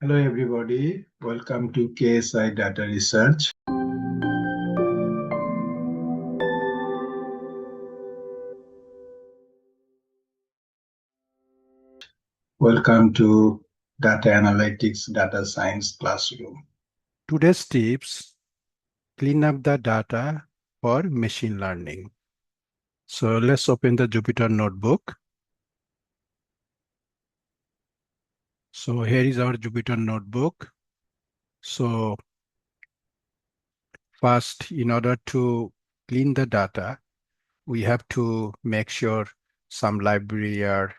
Hello everybody, welcome to KSI Data Research. Welcome to Data Analytics Data Science Classroom. Today's tips: clean up the data for machine learning. So let's open the Jupyter notebook. So here is our Jupyter notebook. So first, in order to clean the data, we have to make sure some library are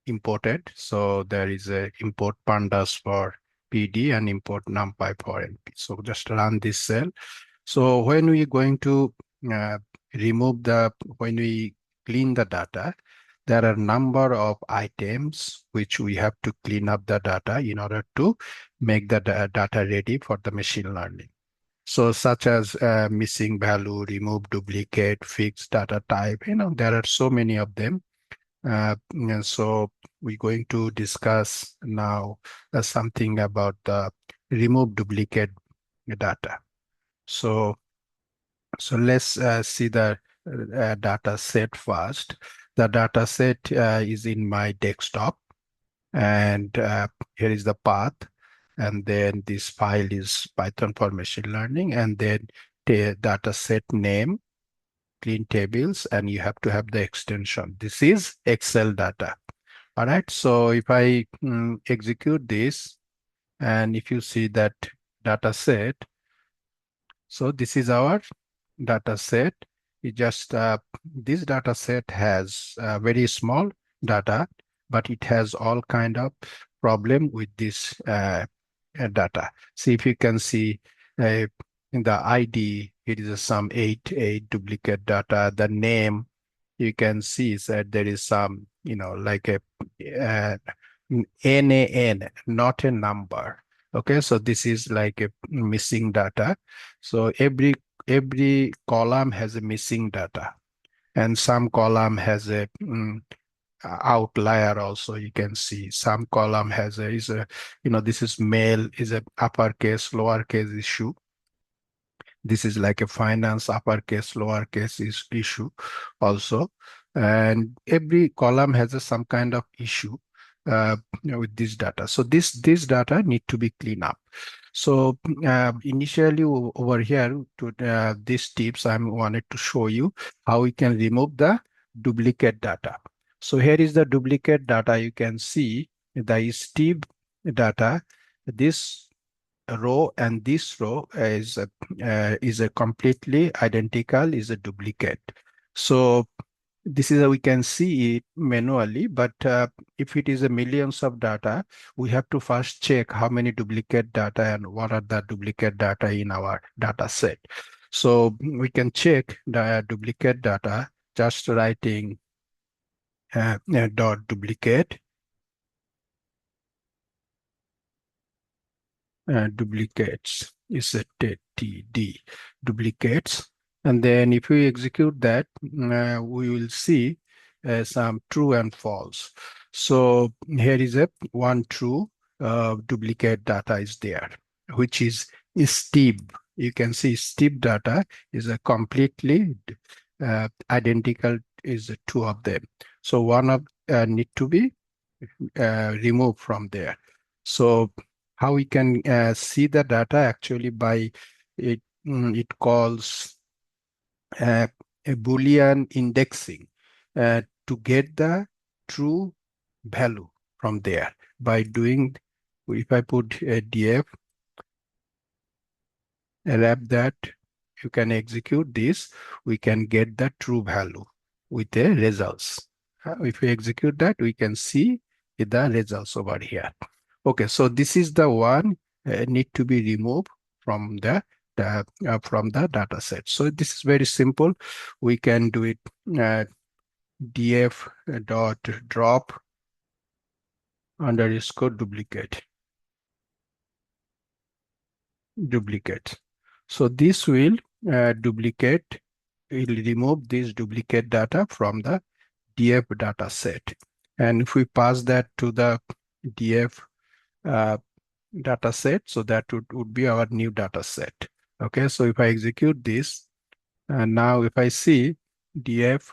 imported. So there is a import pandas for PD and import numpy for NP. So just run this cell. So when we going to uh, when we clean the data, there are a number of items which we have to clean up the data in order to make the data ready for the machine learning. So such as missing value, remove duplicate, fix data type, there are so many of them. And so we're going to discuss now something about the remove duplicate data. So let's see the data set first. The data set is in my desktop, and here is the path. And then this file is Python for machine learning, and then the data set name, clean tables, and you have to have the extension. This is Excel data. All right. So if I execute this, and if you see that data set, so this is our data set. It just this data set has very small data, but it has all kind of problem with this data. See if you can see in the ID, it is some eight duplicate data. The name, you can see that there is some, like a uh, NaN, not a number. Okay, so this is like a missing data. So every column has a missing data, and some column has a outlier also. You can see some column has this is male, is a uppercase, lowercase issue. This is like a finance uppercase, lowercase issue also. And every column has some kind of issue with this data. So this data need to be cleaned up. So initially over here to these tips, I wanted to show you how we can remove the duplicate data. So here is the duplicate data. You can see the Steve data. This row and this row is a completely identical, is a duplicate. So this is how we can see it manually, but if it is a millions of data, we have to first check how many duplicate data and what are the duplicate data in our data set. So we can check the duplicate data just writing dot duplicate duplicates is a TD duplicates. And then if we execute that, we will see some true and false. So here is a one true duplicate data is there, which is Steve. You can see Steve data is a completely identical, is two of them. So one of need to be removed from there. So how we can see the data actually by it calls a Boolean indexing to get the true value from there by doing, if I put a df wrap that, you can execute this, we can get the true value with the results. If we execute that, we can see the results over here. Okay, so this is the one need to be removed from the data set. So this is very simple. We can do it df dot drop underscore duplicate. So this will duplicate, will remove this duplicate data from the df data set. And if we pass that to the df data set. So that would be our new data set. Okay, so if I execute this, and now if I see df,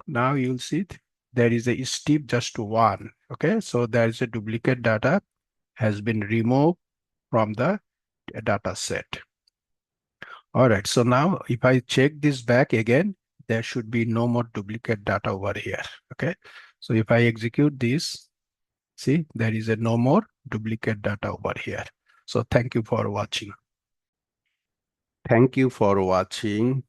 now you'll see there is a step just one. Okay, so there is a duplicate data has been removed from the data set. All right, so now if I check this back again, there should be no more duplicate data over here. Okay, so if I execute this, see, there is a no more duplicate data over here. So thank you for watching. Thank you for watching.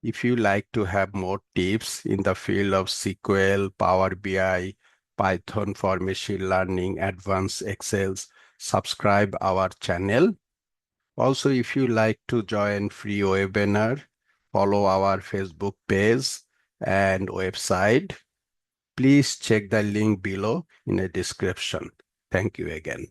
If you like to have more tips in the field of SQL, Power BI, Python for machine learning, advanced Excels, subscribe our channel. Also, if you like to join free webinar, follow our Facebook page and website. Please check the link below in the description. Thank you again.